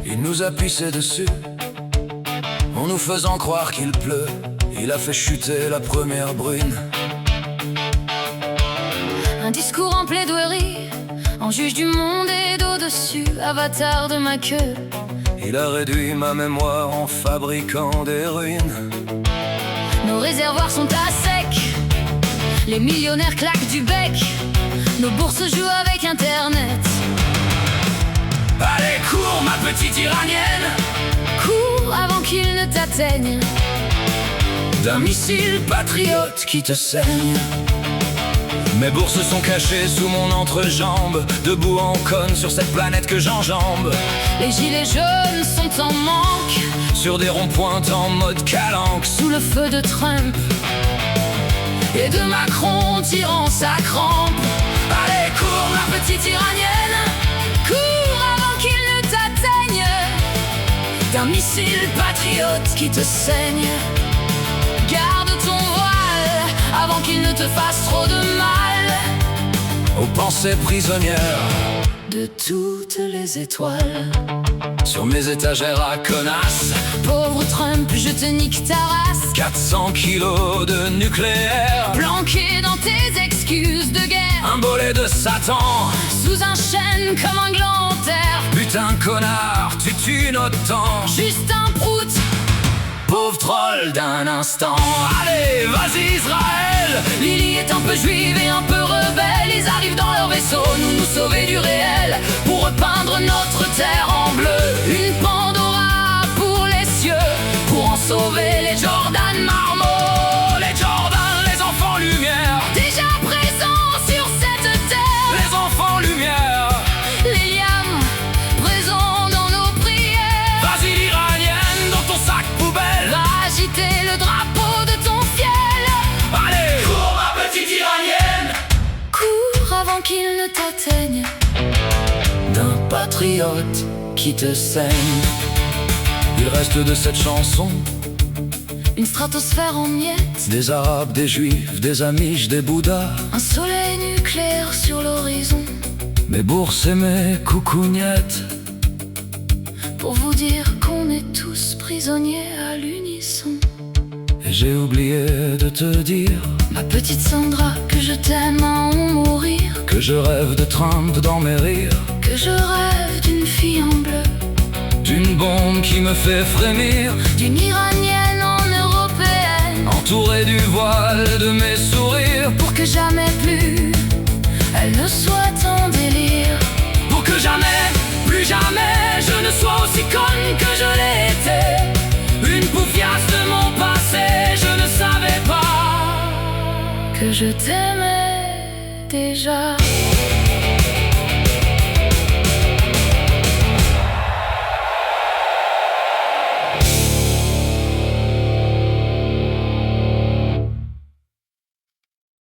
Il nous a pissé dessus en nous faisant croire qu'il pleut. Il a fait chuter la première brune. Un discours en plaidoirie, en juge du monde et d'au-dessus, avatar de ma queue. Il a réduit ma mémoire en fabriquant des ruines. Nos réservoirs sont à sec, les millionnaires claquent du bec, nos bourses jouent avec Internet. Allez, cours ma petite iranienne, Cours avant qu'ils ne t'atteignent d'un missile patriote qui te saigne. Mes bourses sont cachées sous mon entrejambe, debout en conne sur cette planète que j'enjambe. Les gilets jaunes sont en manque, sur des ronds-points en mode calanque, sous le feu de Trump et de Macron tirant sa crampe. Allez, cours ma petite iranienne, cours avant qu'ils ne t'atteignent d'un missile patriote qui te saigne. Garde ton voile avant qu'il ne te fasse trop de mal. Aux pensées prisonnières de toutes les étoiles, sur mes étagères à connasse, pauvre Trump, je te nique ta race. 400 kilos de nucléaire planqué dans tes excuses de guerre, un bolet de Satan sous un chêne comme un gland en terre. Putain connard, tu tues notre temps. Juste un prout, pauvre troll d'un instant. Allez, vas-y Israël. Lily est un peu juive et un peu rebelle. Ils arrivent dans leur vaisseau, nous sauver du réel, pour repeindre notre terre en bleu. Une Pandora pour les cieux, pour en sauver les Jordan marmots. Les Jordan, les enfants lumière, déjà présents sur cette terre. Les enfants lumière, les liams présents dans nos prières. Vas-y l'iranienne dans ton sac poubelle, va agiter le drapeau de ton fiel. Allez, cours ma petite iranienne, cours avant qu'il ne t'atteigne d'un patriote qui te saigne. Il reste de cette chanson une stratosphère en miettes, des arabes, des juifs, des amish, des bouddhas, un soleil nucléaire sur l'horizon. Mes bourses et mes coucougnettes, pour vous dire qu'on est tous prisonniers à l'unisson. Et j'ai oublié de te dire, ma petite Sandra, que je t'aime à en mourir, que je rêve de Trump dans mes rires, que je rêve d'une fille en bleu, d'une bombe qui me fait frémir, d'une iranienne en européenne, entourée du voile de mes sourires, pour que jamais plus elle ne soit en délire, pour que jamais, plus jamais, je ne sois aussi conne que je l'ai été. Une poufiasse de mon passé, je ne savais pas que je t'aimais déjà.